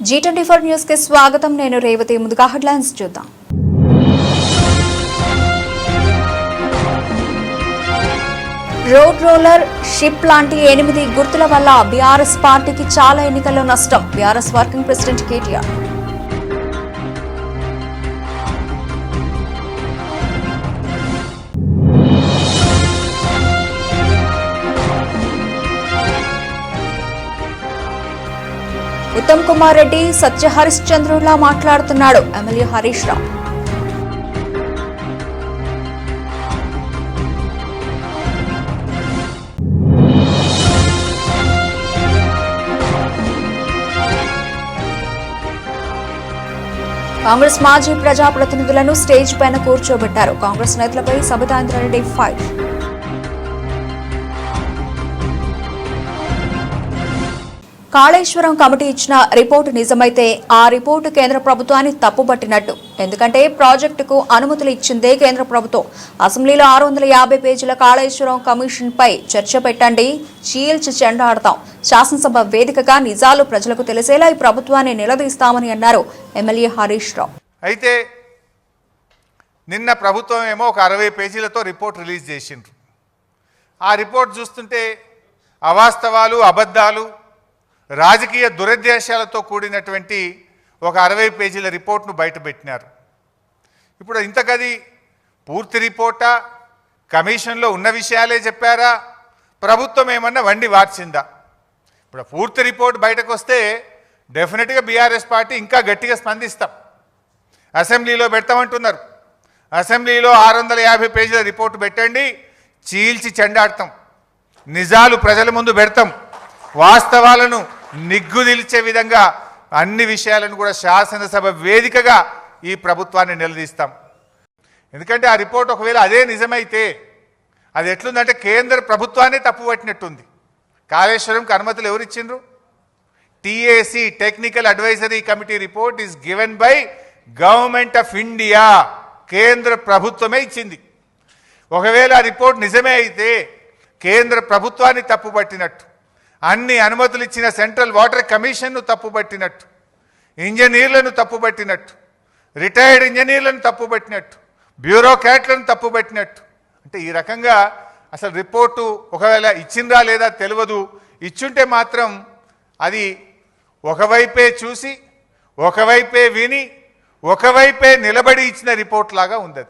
G24 news కి స్వాగతం. నేను రేవతి. ముందుగా హెడ్లైన్స్ చూద్దాం. రోడ్ రోలర్, షిప్ లాంటి 8 గుర్తుల వల్ల బీఆర్ఎస్ పార్టీకి చాలా ఎన్నికల్లో నష్టం. BRS working president KTR. ఉత్తమ్ కుమార్ రెడ్డి సత్య హరిశ్చంద్రులా మాట్లాడుతున్నాడు. ఎమ్మెల్యే హరీష్ రావు. కాంగ్రెస్ మాజీ ప్రజాప్రతినిధులను స్టేజ్ పైన కూర్చోబెట్టారు. కాంగ్రెస్ నేతలపై సబితాంద్రారెడ్డి ఫైర్. కాళేశ్వరం కమిటీ ఇచ్చిన రిపోర్టు నిజమైతే ఆ రిపోర్టు కేంద్ర ప్రభుత్వాన్ని తప్పుపట్టినట్టు. ఎందుకంటే ప్రాజెక్టుకు అనుమతులు ఇచ్చిందే కేంద్ర ప్రభుత్వం. అసెంబ్లీలో 650 పేజీల కాళేశ్వరం కమిషన్ పై చర్చ పెట్టండి, చీల్చి చెండాడతాం. శాసనసభ వేదికగా నిజాలు ప్రజలకు తెలిసేలా ఈ ప్రభుత్వాన్ని నిలదీస్తామని అన్నారు ఎమ్మెల్యే హరీష్ రావు. అయితే నిన్న ప్రభుత్వం ఏమో ఒక 60 పేజీలతో రిపోర్ట్ రిలీజ్ చేసిండ్రు. ఆ రిపోర్ట్ చూస్తుంటే అవాస్తవాలు, అబద్ధాలు, రాజకీయ దురుద్దేశాలతో కూడినటువంటి ఒక 60 పేజీల రిపోర్ట్ను బయటపెట్టినారు. ఇప్పుడు ఇంతకది పూర్తి రిపోర్టా, కమిషన్లో ఉన్న విషయాలే చెప్పారా, ప్రభుత్వం ఏమన్నా వండి వార్చిందా? ఇప్పుడు పూర్తి రిపోర్ట్ బయటకు వస్తే డెఫినెట్గా బీఆర్ఎస్ పార్టీ ఇంకా గట్టిగా స్పందిస్తాం. అసెంబ్లీలో పెడతామంటున్నారు. అసెంబ్లీలో 650 పేజీల రిపోర్టు పెట్టండి, చీల్చి చెండాడతాం. నిజాలు ప్రజల ముందు పెడతాం. వాస్తవాలను నిగ్గుదిల్చే విధంగా అన్ని విషయాలను కూడా శాసనసభ వేదికగా ఈ ప్రభుత్వాన్ని నిలదీస్తాం. ఎందుకంటే ఆ రిపోర్ట్ ఒకవేళ అదే నిజమైతే అది ఎట్లుందంటే కేంద్ర ప్రభుత్వాన్ని తప్పుపట్టినట్టుంది. కాళేశ్వరంకి అనుమతులు ఎవరు ఇచ్చిండ్రు? TAC, technical advisory committee report is given by government of India. కేంద్ర ప్రభుత్వమే ఇచ్చింది. ఒకవేళ ఆ రిపోర్ట్ నిజమే అయితే కేంద్ర ప్రభుత్వాన్ని తప్పుపట్టినట్టు, అన్ని అనుమతులు ఇచ్చిన సెంట్రల్ వాటర్ కమిషన్ను తప్పుపట్టినట్టు, ఇంజనీర్లను తప్పుపట్టినట్టు, రిటైర్డ్ ఇంజనీర్లను తప్పుపట్టినట్టు, బ్యూరోక్రాట్లను తప్పుపట్టినట్టు. అంటే ఈ రకంగా అసలు రిపోర్టు ఒకవేళ ఇచ్చిందా లేదా తెలియదు. ఇచ్చుంటే మాత్రం అది ఒకవైపే చూసి, ఒకవైపే విని, ఒకవైపే నిలబడి ఇచ్చిన రిపోర్ట్ లాగా ఉంది.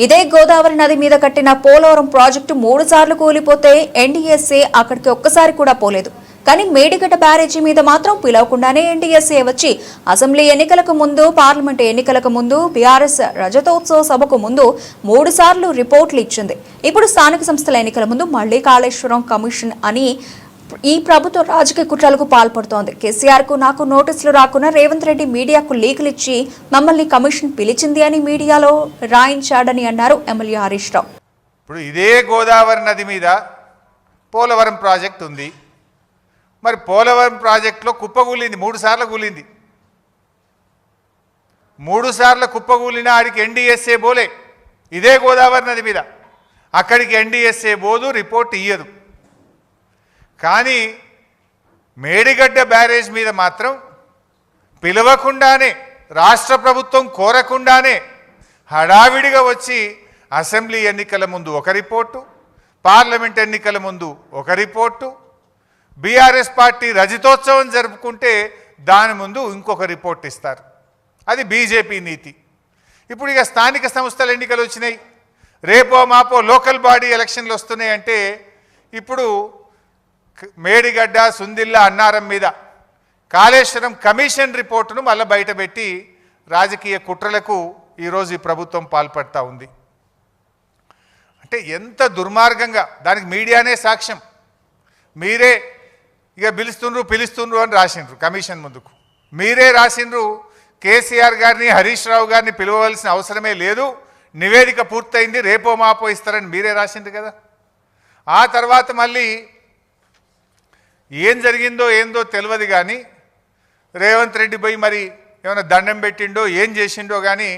ఇదే గోదావరి నది మీద కట్టిన పోలవరం ప్రాజెక్టు 3 సార్లు కూలిపోతే ఎన్డీఎస్ఏ అక్కడికి ఒక్కసారి కూడా పోలేదు. కానీ మేడిగడ్డ బ్యారేజీ మీద మాత్రం పిలవకుండానే ఎన్డీఎస్ఏ వచ్చి అసెంబ్లీ ఎన్నికలకు ముందు, పార్లమెంటు ఎన్నికలకు ముందు, బీఆర్ఎస్ రజతోత్సవ సభకు ముందు 3 సార్లు రిపోర్టులు ఇచ్చింది. ఇప్పుడు స్థానిక సంస్థల ఎన్నికల ముందు మళ్లీ కాళేశ్వరం కమిషన్ అని ఈ ప్రభుత్వం రాజకీయ కుట్రలకు పాల్పడుతోంది. కేసీఆర్ కు నాకు నోటీసులు రాకుండా రేవంత్ రెడ్డి మీడియాకు లీకులు ఇచ్చి మమ్మల్ని కమిషన్ పిలిచింది అని మీడియాలో రాయించాడని అన్నారు ఎమ్మెల్యే హరీష్ రావు. ఇప్పుడు ఇదే గోదావరి నది మీద పోలవరం ప్రాజెక్ట్ ఉంది. మరి పోలవరం ప్రాజెక్టులో కుప్పగూలింది, 3 సార్లు కూలింది. 3 సార్లు కుప్పగూలిన ఆడికి ఎన్డీఎస్ఏ బోలే. ఇదే గోదావరి నది మీద అక్కడికి ఎన్డీఎస్ఏ బోదు, రిపోర్ట్ ఇయ్యదు. కానీ మేడిగడ్డ బ్యారేజ్ మీద మాత్రం పిలవకుండానే, రాష్ట్ర ప్రభుత్వం కోరకుండానే హడావిడిగా వచ్చి అసెంబ్లీ ఎన్నికల ముందు ఒక రిపోర్టు, పార్లమెంట్ ఎన్నికల ముందు ఒక రిపోర్టు, బీఆర్ఎస్ పార్టీ రజతోత్సవం జరుపుకుంటే దాని ముందు ఇంకొక రిపోర్ట్ ఇస్తారు. అది బీజేపీ నీతి. ఇప్పుడు ఇక స్థానిక సంస్థల ఎన్నికలు వచ్చినాయి, రేపో మాపో లోకల్ బాడీ ఎలక్షన్లు వస్తున్నాయి. అంటే ఇప్పుడు మేడిగడ్డ, సుందిల్ల, అన్నారం మీద కాళేశ్వరం కమిషన్ రిపోర్టును మళ్ళీ బయటపెట్టి రాజకీయ కుట్రలకు ఈరోజు ఈ ప్రభుత్వం పాల్పడతా ఉంది. అంటే ఎంత దుర్మార్గంగా, దానికి మీడియానే సాక్ష్యం. మీరే ఇక పిలుస్తుండ్రు అని రాసిండ్రు కమిషన్ ముందుకు. మీరే రాసిండ్రు కేసీఆర్ గారిని, హరీష్ రావు గారిని పిలవవలసిన అవసరమే లేదు, నివేదిక పూర్తయింది, రేపో మాపో ఇస్తారని మీరే రాసిండ్రు కదా. ఆ తర్వాత మళ్ళీ ఏం జరిగిందో ఏందో తెలియదు కానీ రేవంత్ రెడ్డి పోయి మరి ఏమైనా దండం పెట్టిండో ఏం చేసిండో కానీ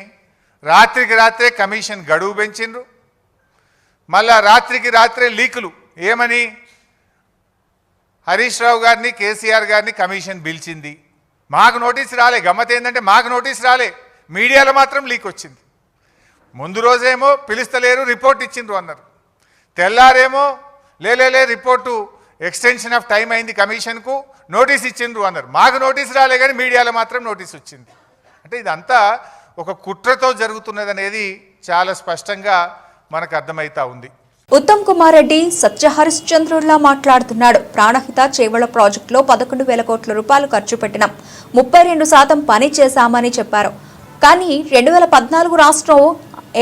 రాత్రికి రాత్రే కమిషన్ గడువు పెంచిండ్రు. మళ్ళా రాత్రికి రాత్రే లీకులు. ఏమని? హరీష్ రావు గారిని, కేసీఆర్ గారిని కమిషన్ పిలిచింది, మాకు నోటీస్ రాలే. గమ్మత్ ఏంటంటే మాకు నోటీస్ రాలే, మీడియాలో మాత్రం లీక్ వచ్చింది. ముందు రోజేమో పిలుస్తలేరు, రిపోర్ట్ ఇచ్చిండ్రు అన్నారు. తెల్లారేమో లే రిపోర్టు ఎక్స్టెన్షన్ ఆఫ్ టైం అయింది కమిషన్కు, నోటీస్ ఇచ్చిండ్రు అన్నారు. మాకు నోటీస్ రాలే కానీ మీడియాలో మాత్రం నోటీస్ వచ్చింది. అంటే ఇదంతా ఒక కుట్రతో జరుగుతున్నది అనేది చాలా స్పష్టంగా మనకు అర్థమవుతా ఉంది. ఉత్తమ్ కుమార్ రెడ్డి సత్యహరిశ్చంద్రుడిలా మాట్లాడుతున్నాడు. ప్రాణహిత చేవళ్ల ప్రాజెక్టులో 11,000 కోట్ల రూపాయలు ఖర్చు పెట్టినాం, 32% పని చేశామని చెప్పారు. కానీ 2014 రాష్ట్రం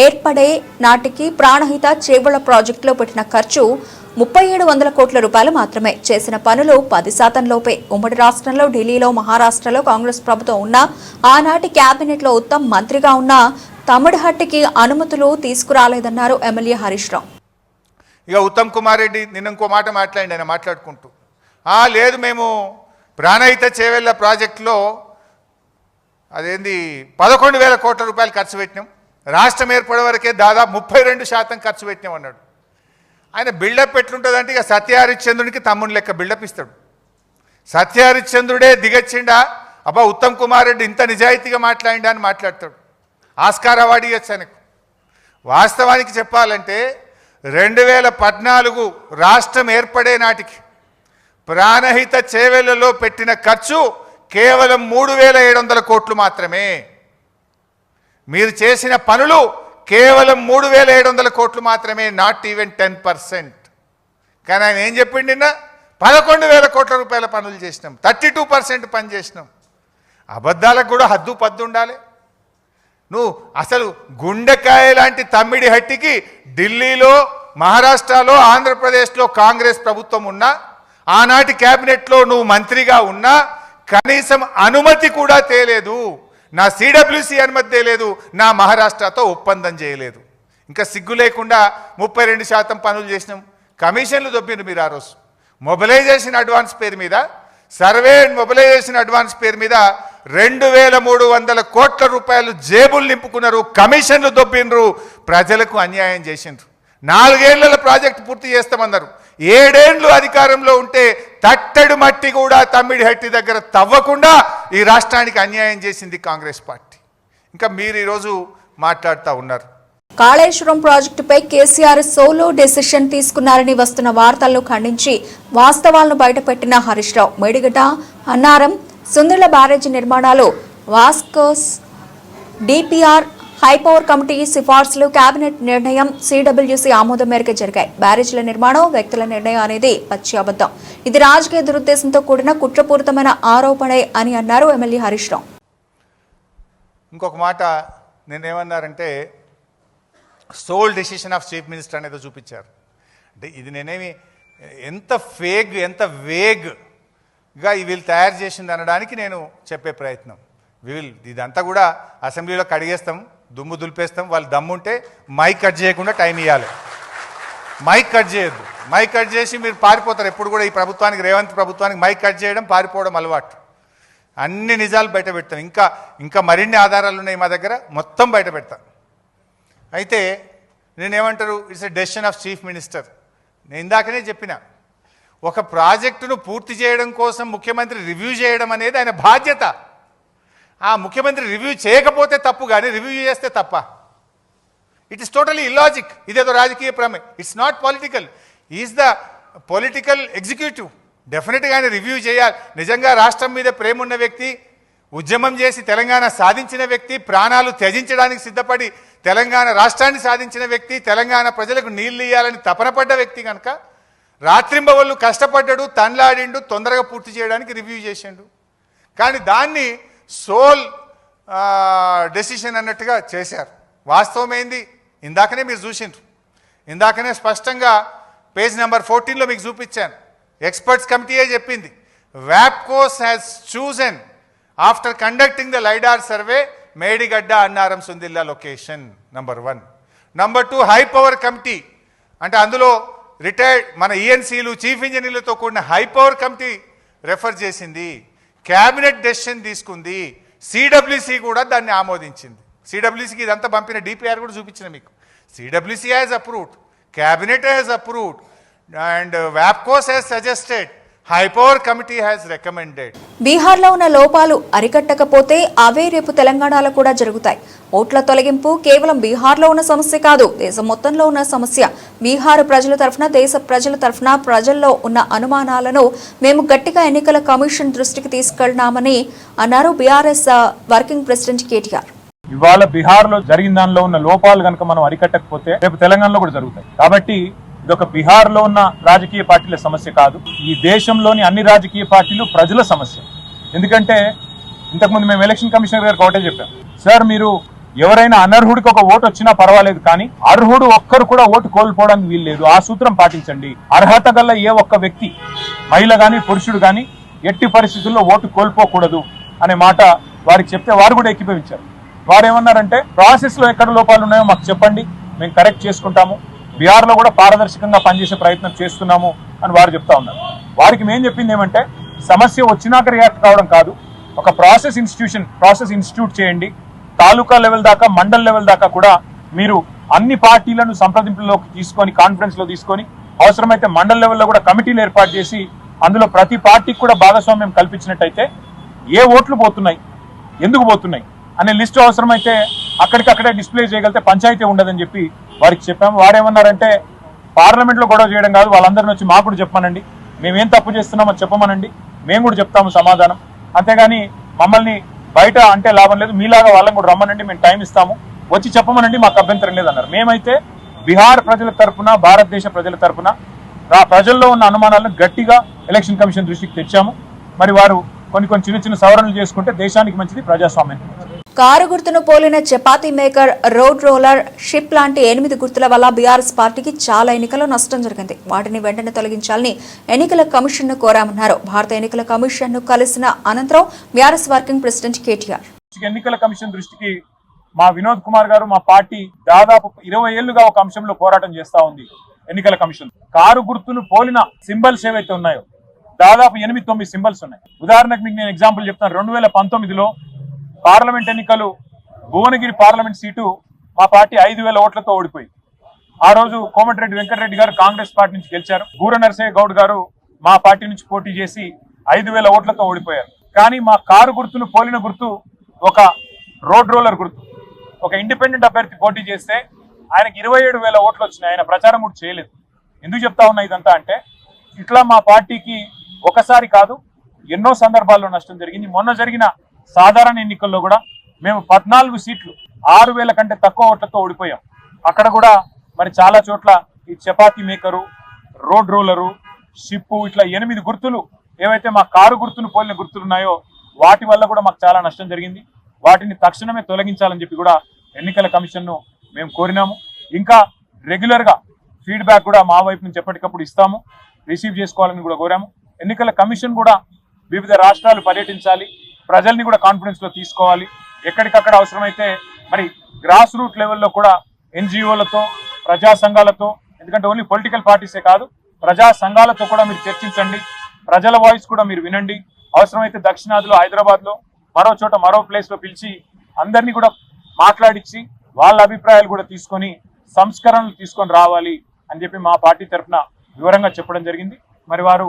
ఏర్పడే నాటికి ప్రాణహిత చేవళ్ల ప్రాజెక్టులో పెట్టిన ఖర్చు 3,700 కోట్ల రూపాయలు మాత్రమే. చేసిన పనులు 10% లోపే. ఉమ్మడి రాష్ట్రంలో ఢిల్లీలో, మహారాష్ట్రలో కాంగ్రెస్ ప్రభుత్వం ఉన్నా, ఆనాటి కేబినెట్లో ఉత్తమ్ మంత్రిగా ఉన్నా తమిళహట్టికి అనుమతులు తీసుకురాలేదన్నారు ఎమ్మెల్యే హరీష్ రావు. ఇక ఉత్తమ్ కుమార్ రెడ్డి నిన్న ఇంకో మాట మాట్లాడి ఆయన మాట్లాడుకుంటూ, లేదు మేము ప్రాణహిత చేవెళ్ళ ప్రాజెక్టులో అదేంది 11,000 కోట్ల రూపాయలు ఖర్చు పెట్టినాం, రాష్ట్రం ఏర్పడే వరకే దాదాపు 32% ఖర్చు పెట్టినాం అన్నాడు. ఆయన బిల్డప్ ఎట్లుంటుందంటే ఇక సత్యహరిశ్చంద్రునికి తమ్ముని లెక్క బిల్డప్ ఇస్తాడు. సత్యహరిశ్చంద్రుడే దిగచ్చిండా, అబ్బా ఉత్తమ్ కుమార్ రెడ్డి ఇంత నిజాయితీగా మాట్లాడిండా అని మాట్లాడతాడు. ఆస్కార్ అవార్డు ఇవ్వచ్చు ఆయనకు. వాస్తవానికి చెప్పాలంటే 2014 రాష్ట్రం ఏర్పడే నాటికి ప్రాణహిత చేవెళ్లలో పెట్టిన ఖర్చు కేవలం 3,700 కోట్లు మాత్రమే. మీరు చేసిన పనులు కేవలం 3,700 కోట్లు మాత్రమే, నాట్ ఈవెన్ 10%. కానీ ఆయన ఏం చెప్పిండి నిన్న 11,000 కోట్ల రూపాయల పనులు చేసినాం, 32% పని చేసినాం. అబద్ధాలకు కూడా హద్దు పద్దు ఉండాలి. నువ్వు అసలు గుండెకాయ లాంటి తమ్మిడి హట్టికి ఢిల్లీలో, మహారాష్ట్రలో, ఆంధ్రప్రదేశ్లో కాంగ్రెస్ ప్రభుత్వం ఉన్నా, ఆనాటి క్యాబినెట్లో నువ్వు మంత్రిగా ఉన్నా కనీసం అనుమతి కూడా తేలేదు. నా సిడబ్ల్యూసి అనుమతి తేలేదు, నా మహారాష్ట్రతో ఒప్పందం చేయలేదు. ఇంకా సిగ్గు లేకుండా 32% పనులు చేసినాం. కమిషన్లు దొబ్బిండ్రు మీరు ఆ రోజు. మొబిలైజేషన్ అడ్వాన్స్ పేరు మీద, సర్వే అండ్ మొబిలైజేషన్ అడ్వాన్స్ పేరు మీద 2,300 కోట్ల రూపాయలు జేబులు నింపుకున్నారు, కమిషన్లు దొబ్బిండ్రు, ప్రజలకు అన్యాయం చేసిండ్రు. 4 ఏళ్ల ప్రాజెక్టు పూర్తి చేస్తామన్నారు. 7 ఏళ్ళు అధికారంలో ఉంటే తట్టెడు మట్టి కూడా తమ్మిడి హట్టి దగ్గర తవ్వకుండా ఈ రాష్ట్రానికి అన్యాయం చేసింది కాంగ్రెస్ పార్టీ. ఇంకా మీరు ఈరోజు మాట్లాడుతూ ఉన్నారు. కాళేశ్వరం ప్రాజెక్టుపై కేసీఆర్ సోలో డెసిషన్ తీసుకున్నారని వస్తున్న వార్తలను ఖండించి వాస్తవాలను బయటపెట్టిన హరీష్ రావు, మేడిగడ్డ, అన్నారం, సుందర్ల బ్యారేజీ నిర్మాణాలు వాస్కోస్, డిపిఆర్, హైపవర్ కమిటీ సిఫార్సులు, కేబినెట్ నిర్ణయం, సిడబ్ల్యూసీ ఆమోదం మేరకు జరిగాయి. బ్యారేజీల నిర్మాణం వ్యక్తుల నిర్ణయం అనేది పచ్చి అబద్ధం. ఇది రాజకీయ దురుద్దేశంతో కూడిన కుట్రపూరితమైన ఆరోపణే అని అన్నారు ఎమ్మెల్యే హరీష్ రావు. ఇంకొక మాట నేనేమన్నారంటే sole decision of chief minister అనేది చూపించారు. అంటే ఇది నేనేమి ఎంత వేగ్గా వీళ్ళు తయారు చేసింది అనడానికి నేను చెప్పే ప్రయత్నం. ఇదంతా కూడా అసెంబ్లీలో కడిగేస్తాం, దుమ్ము దులిపేస్తాం. వాళ్ళు దమ్ముంటే మైక్ కట్ చేయకుండా టైం ఇవ్వాలి. మైక్ కట్ చేయొద్దు. మైక్ కట్ చేసి మీరు పారిపోతారు. ఎప్పుడు కూడా ఈ ప్రభుత్వానికి, రేవంత్ ప్రభుత్వానికి మైక్ కట్ చేయడం, పారిపోవడం అలవాటు. అన్ని నిజాలు బయట పెడతాం. ఇంకా మరిన్ని ఆధారాలు ఉన్నాయి మా దగ్గర, మొత్తం బయట పెడతాం. అయితే నేనేమంటారు, it's a decision of chief minister. నేను ఇందాకనే చెప్పిన, ఒక ప్రాజెక్టును పూర్తి చేయడం కోసం ముఖ్యమంత్రి రివ్యూ చేయడం అనేది ఆయన బాధ్యత. ఆ ముఖ్యమంత్రి రివ్యూ చేయకపోతే తప్పు, కానీ రివ్యూ చేస్తే తప్ప. It is totally illogic. ఇదేదో రాజకీయ ప్రమే, it's not political. Is the political executive. డెఫినెట్గా ఆయన రివ్యూ చేయాలి. నిజంగా రాష్ట్రం మీద ప్రేమ ఉన్న వ్యక్తి, ఉద్యమం చేసి తెలంగాణ సాధించిన వ్యక్తి, ప్రాణాలు త్యజించడానికి సిద్ధపడి తెలంగాణ రాష్ట్రాన్ని సాధించిన వ్యక్తి, తెలంగాణ ప్రజలకు నీళ్లు ఇవ్వాలని తపనపడ్డ వ్యక్తి కనుక రాత్రింబవళ్ళు కష్టపడ్డాడు, తన్లాడిండు, తొందరగా పూర్తి చేయడానికి రివ్యూ చేసిండు. కానీ దాన్ని సోల్ డెసిషన్ అన్నట్టుగా చేశారు. వాస్తవం ఏంది ఇందాకనే మీరు చూసిండ్రు. ఇందాకనే స్పష్టంగా పేజ్ నెంబర్ 14లో మీకు చూపించాను. ఎక్స్పర్ట్స్ కమిటీయే చెప్పింది, వ్యాప్కోస్ has chosen after conducting the lidar survey Medigadda, Annaram, Sundilla location. Number 1. Number 2, high power committee. అంటే అందులో రిటైర్డ్ మన ఈఎన్సీలు, చీఫ్ ఇంజనీర్లతో కూడిన హై పవర్ కమిటీ రెఫర్ చేసింది, క్యాబినెట్ డెసిషన్ తీసుకుంది, సిడబ్ల్యూసీ కూడా దాన్ని ఆమోదించింది. సిడబ్ల్యూసీకి ఇదంతా పంపిన డిపిఆర్ కూడా చూపించిన మీకు. CWC has approved, cabinet has approved, and వ్యాప్కోస్ has suggested, High Power Committee has recommended. బీహార్లో ఉన్న లోపాలు అరికట్టకపోతే అవే రేపు తెలంగాణలో కూడా జరుగుతాయి. ఓట్ల తొలగింపు కేవలం బీహార్లో ఉన్న సమస్య కాదు, దేశం మొత్తంలో ఉన్న సమస్య. బీహార్ ప్రజల తరఫున, దేశ ప్రజల తరఫున ప్రజల్లో ఉన్న అనుమానాలను మేము గట్టిగా ఎన్నికల కమిషన్ దృష్టికి తీసుకెళ్లామని అన్నారు బీఆర్ఎస్ వర్కింగ్ ప్రెసిడెంట్ కేటీఆర్. ఇవాళ బీహార్ లో జరిగిన దానిలో ఉన్న లోపాలు కనుక మనం అరికట్టకపోతే రేపు తెలంగాణలో కూడా జరుగుతాయి. కాబట్టి ఇదొక బీహార్ లో ఉన్న రాజకీయ పార్టీల సమస్య కాదు, ఈ దేశంలోని అన్ని రాజకీయ పార్టీలు ప్రజల సమస్య. ఎందుకంటే ఇంతకుముందు మేము ఎలక్షన్ కమిషనర్ గారికి ఒకటే చెప్పాం, సార్ మీరు ఎవరైనా అనర్హుడికి ఒక ఓటు వచ్చినా పర్వాలేదు, కానీ అర్హుడు ఒక్కరు కూడా ఓటు కోల్పోవడానికి వీల్లేదు. ఆ సూత్రం పాటించండి. అర్హత గల ఏ ఒక్క వ్యక్తి, మహిళ గాని పురుషుడు గాని ఎట్టి పరిస్థితుల్లో ఓటు కోల్పోకూడదు అనే మాట వారికి చెప్తే వారు కూడా ఏకీభవించారు. వారు ఏమన్నారంటే ప్రాసెస్ లో ఎక్కడ లోపాలు ఉన్నాయో మాకు చెప్పండి, మేము కరెక్ట్ చేసుకుంటాము, బీహార్ లో కూడా పారదర్శకంగా పనిచేసే ప్రయత్నం చేస్తున్నాము అని వారు చెప్తా ఉన్నారు. వారికి మేము చెప్పింది ఏమంటే సమస్య వచ్చినాక రియాక్ట్ కావడం కాదు, ఒక ప్రాసెస్ ఇన్స్టిట్యూట్ చేయండి. తాలూకా లెవెల్ దాకా, మండల్ లెవెల్ దాకా కూడా మీరు అన్ని పార్టీలను సంప్రదింపుల్లోకి తీసుకొని, కాన్ఫరెన్స్ లో తీసుకొని, అవసరమైతే మండల్ లెవెల్లో కూడా కమిటీలు ఏర్పాటు చేసి అందులో ప్రతి పార్టీకి కూడా భాగస్వామ్యం కల్పించినట్టయితే ఏ ఓట్లు పోతున్నాయి, ఎందుకు పోతున్నాయి అనే లిస్టు అవసరమైతే అక్కడికక్కడే డిస్ప్లే చేయగలిగితే పంచాయతీ ఉండదని చెప్పి వారికి చెప్పాము. వారేమన్నారంటే పార్లమెంట్ లో గొడవ చేయడం కాదు, వాళ్ళందరిని వచ్చి మాకు కూడా చెప్పమనండి, మేమేం తప్పు చేస్తున్నామో చెప్పమనండి, మేము కూడా చెప్తాము సమాధానం. అంతేగాని మమ్మల్ని బయట అంటే లాభం లేదు, మీలాగా వాళ్ళని కూడా రమ్మనండి, మేము టైం ఇస్తాము, వచ్చి చెప్పమనండి, మాకు అభ్యంతరం లేదన్నారు. మేమైతే బీహార్ ప్రజల తరఫున, భారతదేశ ప్రజల తరఫున ప్రజల్లో ఉన్న అనుమానాలను గట్టిగా ఎలక్షన్ కమిషన్ దృష్టికి తెచ్చాము. మరి వారు కొన్ని చిన్న సవరణలు చేసుకుంటే దేశానికి మంచిది, ప్రజాస్వామ్యానికి మంచిది. కారు గుర్తును పోలిన chapati maker, road roller, ship లాంటి 8 గుర్తుల వల్ల బీఆర్ఎస్ పార్టీకి చాలా ఎన్నికల్లో నష్టం జరిగింది. వాటిని వెంటనే తొలగించాలని ఎన్నికల కమిషన్ ను కోరామన్నారు. భారత ఎన్నికల కమిషన్ ను కలిసిన అనంతరం బీఆర్ఎస్ వర్కింగ్ ప్రెసిడెంట్ కేటీఆర్ ఎన్నికల కమిషన్ దృష్టికి మా వినోద్ కుమార్ గారు, మా పార్టీ దాదాపు 20 ఏళ్లుగా ఒక అంశంలో పోరాటం చేస్తా ఉంది. ఎన్నికల కమిషన్ కారు గుర్తును పోలిన సింబల్స్ ఏవైతే ఉన్నాయో దాదాపు 8-9 సింబల్స్ ఉన్నాయి. ఉదాహరణకు మీకు నేను ఎగ్జాంపుల్ చెప్తాను. 2019లో పార్లమెంట్ ఎన్నికలు, భువనగిరి పార్లమెంట్ సీటు మా పార్టీ 5,000 ఓట్లతో ఓడిపోయింది. ఆ రోజు కోమటిరెడ్డి వెంకటరెడ్డి గారు కాంగ్రెస్ పార్టీ నుంచి గెలిచారు. గూర నరసయ్య గౌడ్ గారు మా పార్టీ నుంచి పోటీ చేసి 5,000 ఓట్లతో ఓడిపోయారు. కానీ మా కారు గుర్తును పోలిన గుర్తు ఒక రోడ్ రోలర్ గుర్తు. ఒక ఇండిపెండెంట్ అభ్యర్థి పోటీ చేస్తే ఆయనకి 27,000 ఓట్లు వచ్చినాయి. ఆయన ప్రచారం కూడా చేయలేదు. ఎందుకు చెప్తా ఉన్నా ఇదంతా అంటే, ఇట్లా మా పార్టీకి ఒకసారి కాదు ఎన్నో సందర్భాల్లో నష్టం జరిగింది. మొన్న జరిగిన సాధారణ ఎన్నికల్లో కూడా మేము 14 సీట్లు 6,000 కంటే తక్కువ ఓట్లతో ఓడిపోయాం. అక్కడ కూడా మరి చాలా చోట్ల ఈ chapati maker, road roller, ship, ఇట్లా 8 గుర్తులు ఏవైతే మా కారు గుర్తును పోలిన గుర్తులు ఉన్నాయో వాటి వల్ల కూడా మాకు చాలా నష్టం జరిగింది. వాటిని తక్షణమే తొలగించాలని చెప్పి కూడా ఎన్నికల కమిషన్ను మేము కోరినాము. ఇంకా రెగ్యులర్గా ఫీడ్బ్యాక్ కూడా మా వైపు నుంచి ఎప్పటికప్పుడు ఇస్తాము, రిసీవ్ చేసుకోవాలని కూడా కోరాము. ఎన్నికల కమిషన్ కూడా వివిధ రాష్ట్రాలు పర్యటించాలి, ప్రజల్ని కూడా కాన్ఫిడెన్స్ లో తీసుకోవాలి. ఎక్కడికక్కడ అవసరమైతే మరి గ్రాస్ రూట్ లెవెల్లో కూడా ఎన్జిఓలతో, ప్రజా సంఘాలతో, ఎందుకంటే ఓన్లీ పొలిటికల్ పార్టీసే కాదు, ప్రజా సంఘాలతో కూడా మీరు చర్చించండి, ప్రజల వాయిస్ కూడా మీరు వినండి. అవసరమైతే దక్షిణాదిలో, హైదరాబాద్ లో, మరో చోట, మరో ప్లేస్ లో పిలిచి అందరినీ కూడా మాట్లాడించి వాళ్ళ అభిప్రాయాలు కూడా తీసుకొని సంస్కరణలు తీసుకొని రావాలి అని చెప్పి మా పార్టీ తరఫున వివరంగా చెప్పడం జరిగింది. మరి వారు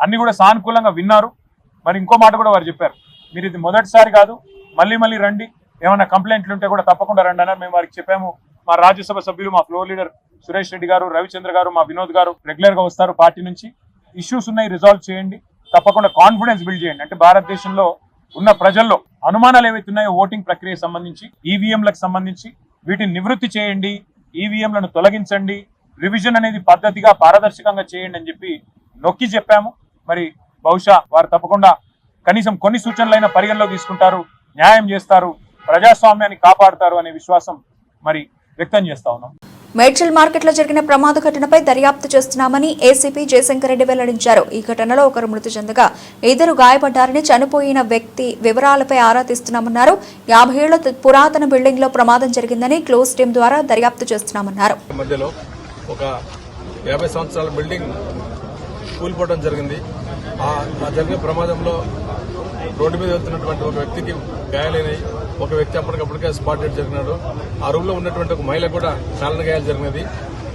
అన్ని కూడా సానుకూలంగా విన్నారు. మరి ఇంకో మాట కూడా వారు చెప్పారు, మీరు ఇది మొదటిసారి కాదు, మళ్ళీ రండి, ఏమైనా కంప్లైంట్లు ఉంటే కూడా తప్పకుండా రండి అన్నారు. మేము వారికి చెప్పాము. మా రాజ్యసభ సభ్యులు, మా ఫ్లోర్ లీడర్ సురేష్ రెడ్డి గారు, రవిచంద్ర గారు, మా వినోద్ గారు రెగ్యులర్ గా వస్తారు పార్టీ నుంచి. ఇష్యూస్ ఉన్నాయి, రిజాల్వ్ చేయండి, తప్పకుండా కాన్ఫిడెన్స్ బిల్డ్ చేయండి. అంటే భారతదేశంలో ఉన్న ప్రజల్లో అనుమానాలు ఏవైతే ఉన్నాయో ఓటింగ్ ప్రక్రియకు సంబంధించి, ఈవీఎంలకు సంబంధించి వీటిని నివృత్తి చేయండి, ఈవీఎంలను తొలగించండి, రివిజన్ అనేది పద్ధతిగా, పారదర్శకంగా చేయండి అని చెప్పి నొక్కి చెప్పాము. మరి బహుశా వారు తప్పకుండా కనీసం కొన్ని సూచనలైనా పరిగణలో తీసుకుంటారు, న్యాయం చేస్తారు, ప్రజాస్వామ్యాన్ని కాపాడుతారు అనే విశ్వాసం మరి వ్యక్తం చేస్తా ఉన్నాం. మేడ్చల్ మార్కెట్లో జరిగిన ప్రమాద ఘటనపై దర్యాప్తు చేస్తున్నామని ఏసీపీ జయశంకర్ రెడ్డి వెల్లడించారు. ఈ ఘటనలో ఒకరు మృతి చెందగా 2 గాయపడ్డారని, చనిపోయిన వ్యక్తి వివరాలపై ఆరా తీస్తున్నామన్నారు. 50 ఏళ్ల పురాతన బిల్డింగ్ లో ప్రమాదం జరిగిందని క్లోజ్ టీం ద్వారా దర్యాప్తు చేస్తున్నామన్నారు. మధ్యలో ఒక 50 సంవత్సరాల బిల్డింగ్ కూలిపోవడం జరిగింది. ఆ జరిగిన ప్రమాదంలో రోడ్డు మీద వెళ్తున్నటువంటి ఒక వ్యక్తికి గాయాలైనాయి. ఒక వ్యక్తి అప్పటికప్పటికే స్పాట్ డెడ్ జరిగినాడు. ఆ రూమ్ లో ఉన్నటువంటి ఒక మహిళ కూడా కాలిన గాయాలు జరిగినది.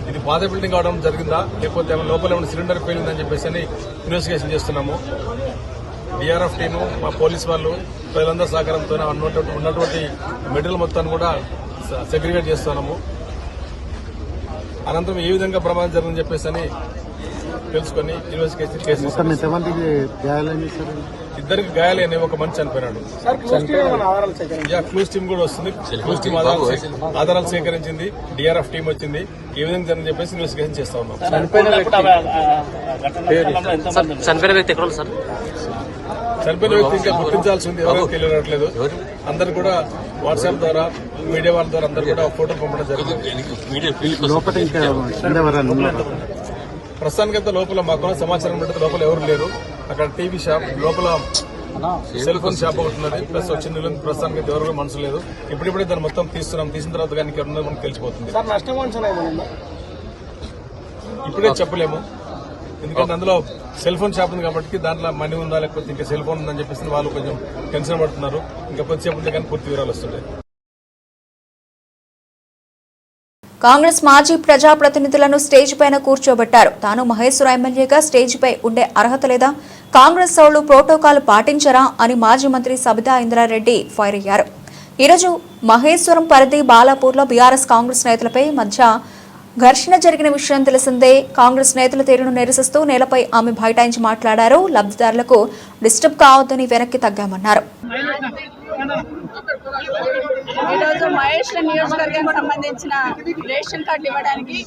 ఇది పాత బిల్డింగ్ అవడం జరిగిందా లేకపోతే లోపల ఏమైనా సిలిండర్ పేలిందని చెప్పేసి ఇన్వెస్టిగేషన్ చేస్తున్నాము. డిఆర్ఎఫ్ టీము, మా పోలీస్ వాళ్ళు, ప్రజలందరూ సహకారంతో ఉన్నటువంటి మెటీరియల్ మొత్తాన్ని కూడా సెగ్రిగేట్ చేస్తున్నాము. అనంతరం ఏ విధంగా ప్రమాదం జరిగిందని చెప్పేసి తెలుసుకుని ఇన్వెస్టిగేషన్ కేసు ఇద్దరికి గాయాలైన ఒక మనిషి చనిపోయినాడు. క్లూస్ టీమ్ కూడా వస్తుంది. క్లూస్ టీమ్ ఆధారాలు సేకరించింది. డిఆర్ఎఫ్ టీం వచ్చింది. ఏ విధంగా జరిగిందని చెప్పేసి ఇన్వెస్టిగేషన్ చేస్తా ఉన్నాం. చనిపోయిన వ్యక్తి ఇంకా గుర్తించాల్సి ఉంది. ఎవరైనా తెలియట్లేదు. అందరు కూడా వాట్సాప్ ద్వారా, మీడియా వాళ్ళ ద్వారా అందరు కూడా ఫోటో పంపడం జరిగింది. ప్రస్తుతానికంతా లోపల మాకున్న సమాచారం బట్టి లోపల ఎవరు లేరు. అక్కడ టీవీ షాప్ లోపల సెల్ ఫోన్ షాప్ ఒకటి ఉన్నది. ప్లస్ వచ్చిన ప్రస్తుతానికి ఎవరు మనసు లేదు. ఇప్పుడిప్పుడే దాన్ని మొత్తం తీస్తున్నాం. తీసిన తర్వాత కానీ ఉన్నది మనకు తెలిసిపోతుంది. ఇప్పుడే చెప్పలేము. ఎందుకంటే అందులో సెల్ ఫోన్ షాప్ ఉంది కాబట్టి దాంట్లో మనీ ఉందా లేకపోతే ఇంకా సెల్ ఫోన్ ఉందని చెప్పేసి వాళ్ళు కొంచెం టెన్షన్ పడుతున్నారు. ఇంకా కొద్దిసేపు ఉంటే కానీ పూర్తి వివరాలు వస్తుంటాయి. కాంగ్రెస్ మాజీ ప్రజాప్రతినిధులను స్టేజ్ పైన కూర్చోబెట్టారు. తాను మహేశ్వర ఎమ్మెల్యేగా స్టేజ్ పై ఉండే అర్హత లేదా, కాంగ్రెస్ సోళ్లు ప్రోటోకాల్ పాటించరా అని మాజీ మంత్రి సబితా ఇంద్రారెడ్డి ఫైర్ అయ్యారు. ఈరోజు మహేశ్వరం పరిధి బాలాపూర్లో బీఆర్ఎస్ కాంగ్రెస్ నేతలపై మధ్య ఘర్షణ జరిగిన విషయం తెలిసిందే. కాంగ్రెస్ నేతల తీరును నిరసిస్తూ నేలపై ఆమె బైఠాయించి మాట్లాడారు. లబ్ధిదారులకు డిస్టర్బ్ కావద్దని వెనక్కి తగ్గామన్నారు. ఈరోజు మహేశ్వరం నియోజకవర్గానికి సంబంధించిన రేషన్ కార్డు ఇవ్వడానికి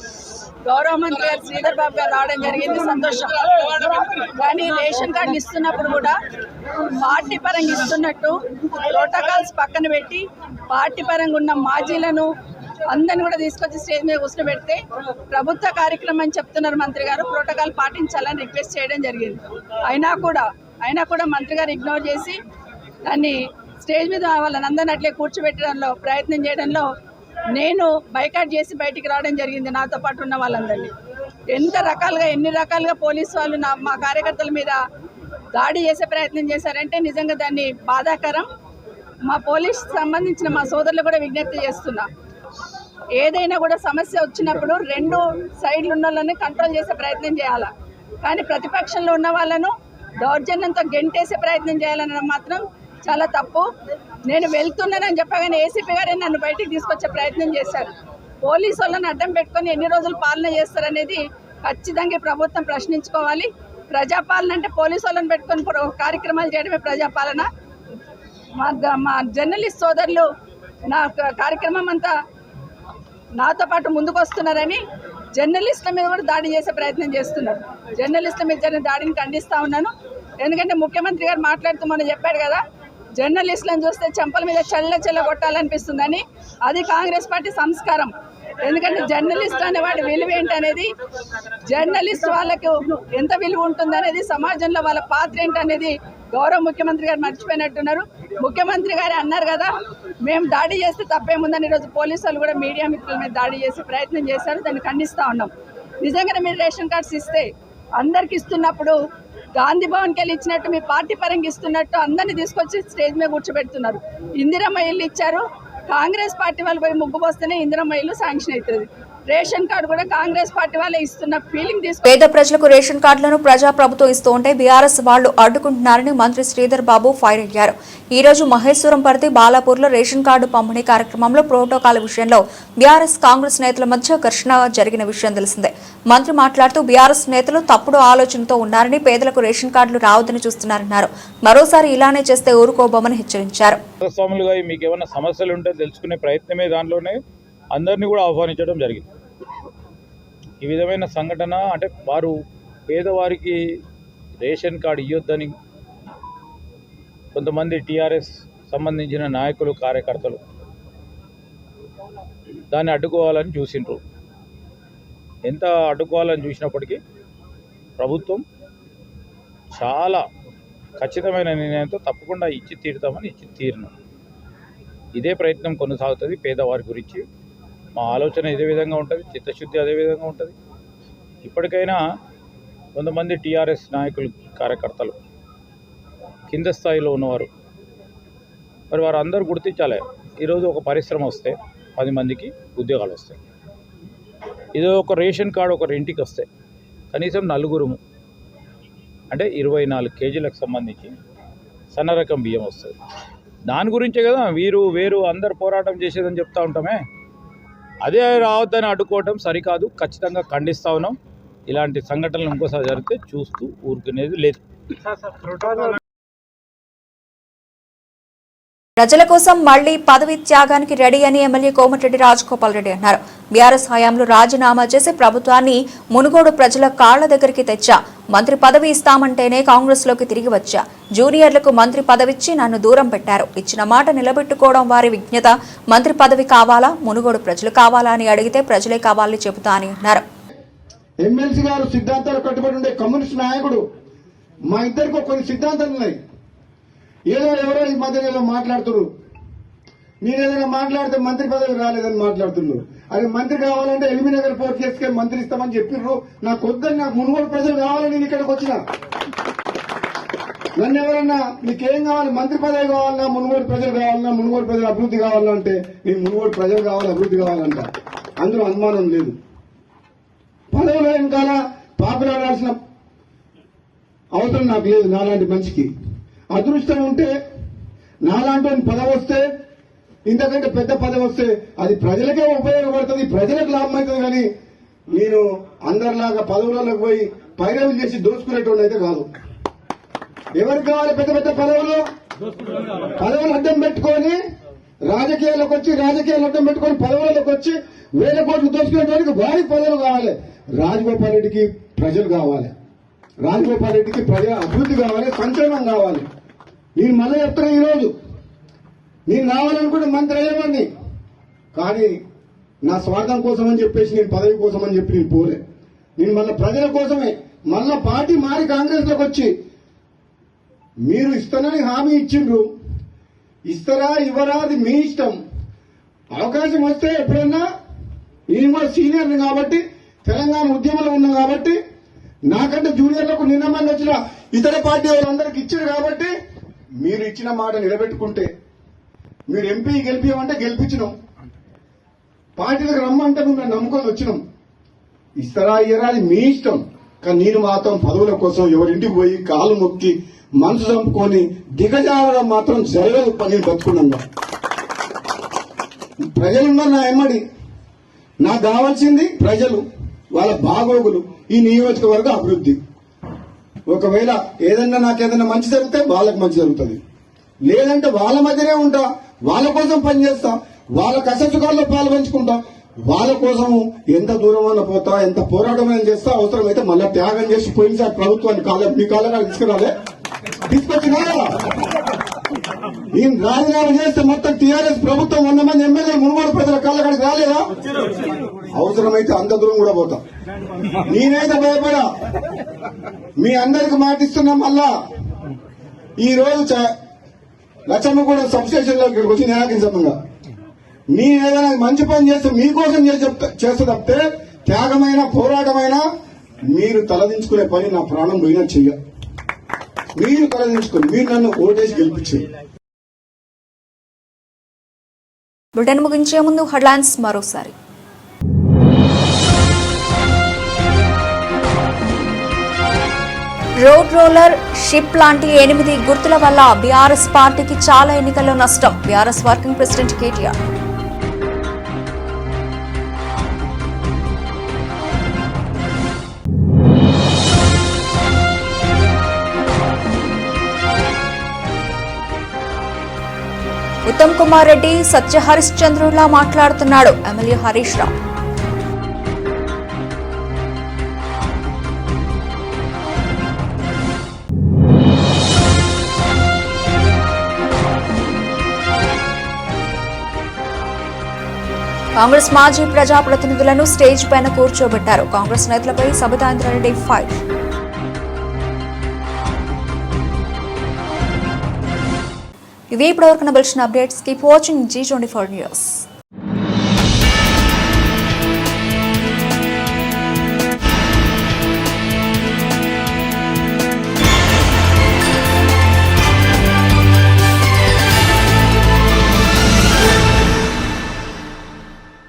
గౌరవ మంత్రి గారు శ్రీధర్ బాబు గారు రావడం జరిగింది. సంతోషం. కానీ రేషన్ కార్డులు ఇస్తున్నప్పుడు కూడా పార్టీ పరంగా ఇస్తున్నట్టు ప్రోటోకాల్స్ పక్కన పెట్టి పార్టీ పరంగా ఉన్న మాజీలను అందరిని కూడా తీసుకొచ్చి స్టేజ్ మీద కూర్చోబెడితే ప్రభుత్వ కార్యక్రమం అని చెప్తున్నారు మంత్రి గారు. ప్రోటోకాల్ పాటించాలని రిక్వెస్ట్ చేయడం జరిగింది. అయినా కూడా మంత్రి గారు ఇగ్నోర్ చేసి దాన్ని స్టేజ్ మీద వాళ్ళని అందరిని అట్లే కూర్చోబెట్టడంలో ప్రయత్నం చేయడంలో నేను బైకాట్ చేసి బయటికి రావడం జరిగింది. నాతో పాటు ఉన్న వాళ్ళందరినీ ఎన్ని రకాలుగా పోలీసు వాళ్ళు మా కార్యకర్తల మీద దాడి చేసే ప్రయత్నం చేశారంటే నిజంగా దాన్ని బాధాకరం. మా పోలీస్ సంబంధించిన మా సోదరులు కూడా విజ్ఞప్తి చేస్తున్నా, ఏదైనా కూడా సమస్య వచ్చినప్పుడు రెండు సైడ్లు ఉన్న వాళ్ళని కంట్రోల్ చేసే ప్రయత్నం చేయాలా, కానీ ప్రతిపక్షంలో ఉన్న వాళ్ళను దౌర్జన్యంతో గెంటేసే ప్రయత్నం చేయాలనడం మాత్రం చాలా తప్పు. నేను వెళ్తున్నానని చెప్పగానే ఏసీపీ గారే నన్ను బయటికి తీసుకొచ్చే ప్రయత్నం చేశారు. పోలీసు వాళ్ళని అడ్డం పెట్టుకొని ఎన్ని రోజులు పాలన చేస్తారనేది ఖచ్చితంగా ప్రభుత్వం ప్రశ్నించుకోవాలి. ప్రజాపాలన అంటే పోలీసు వాళ్ళని పెట్టుకొని కార్యక్రమాలు చేయడమే ప్రజాపాలన. మా జర్నలిస్ట్ సోదరులు నా కార్యక్రమం అంతా నాతో పాటు ముందుకు వస్తున్నారని జర్నలిస్టుల మీద కూడా దాడి చేసే ప్రయత్నం చేస్తున్నారు. జర్నలిస్టుల మీద జరిగిన దాడిని ఖండిస్తూ ఉన్నాను. ఎందుకంటే ముఖ్యమంత్రి గారు మాట్లాడుతూ మొన్న చెప్పాడు కదా, జర్నలిస్టులను చూస్తే చెంపల మీద చల్ల కొట్టాలనిపిస్తుందని. అది కాంగ్రెస్ పార్టీ సంస్కారం. ఎందుకంటే జర్నలిస్ట్ అనేవాడి విలువ ఏంటనేది, జర్నలిస్ట్ వాళ్ళకు ఎంత విలువ ఉంటుందనేది, సమాజంలో వాళ్ళ పాత్ర ఏంటనేది గౌరవ ముఖ్యమంత్రి గారు మర్చిపోయినట్టున్నారు. ముఖ్యమంత్రి గారు అన్నారు కదా, మేము దాడి చేస్తే తప్పేముందని. ఈరోజు పోలీసు వాళ్ళు కూడా మీడియా మిత్రుల మీద దాడి చేసే ప్రయత్నం చేశారు. దాన్ని ఖండిస్తూ ఉన్నాం. నిజంగానే మీరు రేషన్ కార్డ్స్ ఇస్తే అందరికి ఇస్తున్నప్పుడు గాంధీ భవన్కి వెళ్ళి ఇచ్చినట్టు మీ పార్టీ పరంగా ఇస్తున్నట్టు అందరినీ తీసుకొచ్చి స్టేజ్ మీద కూర్చోబెడుతున్నారు. ఇందిరమ్మ ఇల్లు ఇచ్చారు. కాంగ్రెస్ పార్టీ వాళ్ళు పోయి ముగ్గు పోస్తేనే ఇందిరమ్మ ఇల్లు శాంక్షన్ అవుతుంది. రేషన్ కార్డు కూడా కాంగ్రెస్ పార్టీ వాళ్ళే ఇస్తున్న ఫీలింగ్ తీసుకు పేద ప్రజలకు రేషన్ కార్డులను ప్రజాప్రభుత్వం ఇస్తూ ఉంటే బీఆర్ఎస్ వాళ్లు అడ్డుకుంటున్నారని మంత్రి శ్రీధర్ బాబు ఫైర్ అయ్యారు. ఈ రోజు మహేశ్వరం పరిధి బాలాపూర్లో రేషన్ కార్డు పంపిణీ కార్యక్రమంలో ప్రోటోకాల్ విషయంలో బీఆర్ఎస్ కాంగ్రెస్ నేతల మధ్య ఘర్షణ జరిగిన విషయం తెలిసిందే. మంత్రి మాట్లాడుతూ బీఆర్ఎస్ నేతలు తప్పుడు ఆలోచనతో ఉన్నారని, పేదలకు రేషన్ కార్డులు రావద్దని చూస్తున్నారన్నారు. మరోసారి ఇలానే చేస్తే ఊరుకోబోమని హెచ్చరించారు. మీకు ఏమైనా సమస్యలు ఉంటే తెలుసుకునే ప్రయత్నమే దానిలోనే అందరినీ కూడా ఆహ్వానించడం జరిగింది. ఈ విధమైన సంఘటన అంటే వారు పేదవారికి రేషన్ కార్డు ఇవ్వొద్దని కొంతమంది టీఆర్ఎస్ సంబంధించిన నాయకులు, కార్యకర్తలు దాన్ని అడ్డుకోవాలని చూసిండ్రు. ఎంత అడ్డుకోవాలని చూసినప్పటికీ ప్రభుత్వం చాలా ఖచ్చితమైన నిర్ణయంతో తప్పకుండా ఇచ్చి తీరును. ఇదే ప్రయత్నం కొనసాగుతుంది. పేదవారి గురించి మా ఆలోచన ఇదే విధంగా ఉంటుంది, చిత్తశుద్ధి అదే విధంగా ఉంటుంది. ఇప్పటికైనా కొంతమంది టీఆర్ఎస్ నాయకులు, కార్యకర్తలు కింద స్థాయిలో ఉన్నవారు మరి వారందరూ గుర్తించాలి. ఈరోజు ఒక పరిశ్రమ వస్తే 10 మందికి ఉద్యోగాలు వస్తాయి. ఇది ఒక రేషన్ కార్డు ఒకరి ఇంటికి వస్తే కనీసం నలుగురు అంటే 24 కేజీలకు సంబంధించి సన్న రకం బియ్యం వస్తుంది. దాని గురించే కదా వేరు అందరు పోరాటం చేసేదని చెప్తా ఉంటామే. అదే రావద్దని అడ్డుకోవటం సరికాదు, ఖచ్చితంగా ఖండిస్తా ఉన్నాం. ఇలాంటి సంఘటనలు ఇంకోసారి జరిగితే చూస్తూ ఊరుకునేది లేదు. ప్రజల కోసం మళ్లీ పదవి త్యాగానికి రెడీ అని ఎమ్మెల్యే కోమటిరెడ్డి రాజగోపాల్ రెడ్డి అన్నారు. బీఆర్ఎస్ హయాంలో రాజీనామా చేసి ప్రభుత్వాన్ని మునుగోడు ప్రజల కాళ్ల దగ్గరికి తెచ్చా. మంత్రి పదవి ఇస్తామంటేనే కాంగ్రెస్ లోకి తిరిగి వచ్చా. జూనియర్లకు మంత్రి పదవిచ్చి నన్ను దూరం పెట్టారు. ఇచ్చిన మాట నిలబెట్టుకోవడం వారి విజ్ఞత. మంత్రి పదవి కావాలా, మునుగోడు ప్రజలు కావాలా అని అడిగితే ప్రజలే కావాలని చెబుతా అని అన్నారు. ఎమ్మెల్సీ గారు సిద్ధాంతాలు కట్టుబడి ఉండే కమ్యూనిస్ట్ నాయకుడు. మా ఇద్దరికి కొన్ని సిద్ధాంతాలు ఉన్నాయి. ఎవరో ఈ మధ్య ఏదో మాట్లాడుతున్నారు. నేను ఏదైనా మాట్లాడితే మంత్రి పదవి రాలేదని మాట్లాడుతున్నారు. అది మంత్రి కావాలంటే ఎల్బీనగర్ పోర్ట్ కేసుకే మంత్రి ఇస్తామని చెప్పిర్రు. నాకు వద్దని, నాకు మునుగోడు ప్రజలు కావాలని నేను ఇక్కడికి వచ్చిన. నన్ను ఎవరన్నా నీకేం కావాలి, మంత్రి పదవి కావాలన్నా, మునుగోడు ప్రజలు కావాలన్నా, మునుగోడు ప్రజలు అభివృద్ధి కావాలంటే నేను మునుగోడు ప్రజలు కావాలి, అభివృద్ధి కావాలంట. అందులో అనుమానం లేదు. పదవిలో వెనకాల పాపులాడాల్సిన అవసరం నాకు లేదు. నాలాంటి మనిషికి అదృష్టం ఉంటే, నాలాంటి పదవి వస్తే, ఇంతకంటే పెద్ద పదవి వస్తే అది ప్రజలకే ఉపయోగపడుతుంది, ప్రజలకు లాభం అవుతుంది. కానీ నేను అందరిలాగా పదవులకు పోయి పైరవులు చేసి దోచుకునేటువంటి అయితే కాదు. ఎవరికి కావాలి పెద్ద పెద్ద పదవులు? పదవులు అడ్డం పెట్టుకొని రాజకీయాలకు వచ్చి, రాజకీయాలు అడ్డం పెట్టుకొని పదవులకు వచ్చి వేల కోట్లు దోచుకునేటువంటి వారికి పదవులు కావాలి. రాజగోపాల్ రెడ్డికి ప్రజలు కావాలి. రాజగోపాల్ రెడ్డికి ప్రజల అభివృద్ధి కావాలి, సంక్షేమం కావాలి. నేను మళ్ళీ చెప్తున్నా, ఈరోజు నేను రావాలనుకుంటే మంత్రి అయ్యేవాడిని. కానీ నా స్వార్థం కోసం అని చెప్పేసి, నేను పదవి కోసం అని చెప్పి నేను పోలే. నేను మళ్ళీ ప్రజల కోసమే, మళ్ళా పార్టీ మారి కాంగ్రెస్ లోకి వచ్చి, మీరు ఇస్తానని హామీ ఇచ్చిండ్రు, ఇస్తారా ఇవ్వరా అది మీ ఇష్టం. అవకాశం వస్తే ఎప్పుడన్నా, నేను కూడా సీనియర్ని కాబట్టి, తెలంగాణ ఉద్యమంలో ఉన్నాం కాబట్టి, నాకంటే జూనియర్లకు నిన్న మంది వచ్చిన ఇతర పార్టీ వాళ్ళందరికీ ఇచ్చారు కాబట్టి, మీరు ఇచ్చిన మాట నిలబెట్టుకుంటే, మీరు ఎంపీ గెలిపియమంటే గెలిపించినాం, పార్టీలకు రమ్మంటే మేము నమ్ముకొని వచ్చినాం. ఇస్తారా ఇయ్యరా అది మీ ఇష్టం. కానీ నేను మాత్రం పదవుల కోసం ఎవరింటికి పోయి కాలు మొక్కి మనసు చంపుకొని దిగజారడం మాత్రం జరగదు. నేను బతుకున్నాగా ప్రజలున్నారు నా ఎమ్మడి. నాకు కావాల్సింది ప్రజలు, వాళ్ళ బాగోగులు, ఈ నియోజకవర్గ అభివృద్ధి. ఒకవేళ నాకేదైనా మంచి జరిగితే వాళ్ళకి మంచి జరుగుతుంది, లేదంటే వాళ్ళ మధ్యనే ఉంటా, వాళ్ళ కోసం పనిచేస్తా, వాళ్ళ కష్టసుఖాల్లో పాల్పంచుకుంటా, వాళ్ళ కోసం ఎంత దూరమైనా పోతా, ఎంత పోరాటమైనా చేస్తా. అవసరమైతే మళ్ళా త్యాగం చేసి పోయినసారి ప్రభుత్వాన్ని మీ కాళ్ళగా తీసుకొచ్చినా నేను రాజీనామా చేస్తే మొత్తం టీఆర్ఎస్ ప్రభుత్వం 100 మంది ఎమ్మెల్యే మునుగోడు ప్రజల కాళ్ళకాడికి రాలేదా? అవసరమైతే అంత దూరం కూడా పోతా. నేనైతే భయపడా. మీ అందరికి మాటిస్తున్నా. మళ్ళా ఈ రోజు లచ్చమ్మగూడ సబ్స్టేషన్ లో ఇక్కడికి వచ్చి నేనాకించమంగా నేను ఏదైనా మంచి పని చేస్తే మీకోసం చేస్తే తప్పితే, త్యాగమైన పోరాటమైనా మీరు తలదించుకునే పని నా ప్రాణం పోయినా చెయ్య. మీరు తలదించుకొని మీరు నన్ను ఓటేసి గెలిపించారు. బులెటిన్ ముగించే ముందు హెడ్లైన్స్ మరోసారి. రోడ్ రోలర్, షిప్ లాంటి 8 గుర్తుల వల్ల బీఆర్ఎస్ పార్టీకి చాలా ఎన్నికల్లో నష్టం. BRS working president KTR. ఉత్తమ్ కుమార్ రెడ్డి సత్య హరిశ్చంద్రులా మాట్లాడుతున్నాడు ఎమ్మెల్యే హరీష్ రావు. కాంగ్రెస్ మాజీ ప్రజాప్రతినిధులను స్టేజ్ పైన కూర్చోబెట్టారు. కాంగ్రెస్ నేతలపై సబితాంద్రారెడ్డి ఫైర్. ఇవే ఇప్పటివరకు bulletin updates. Keep watching G24 news.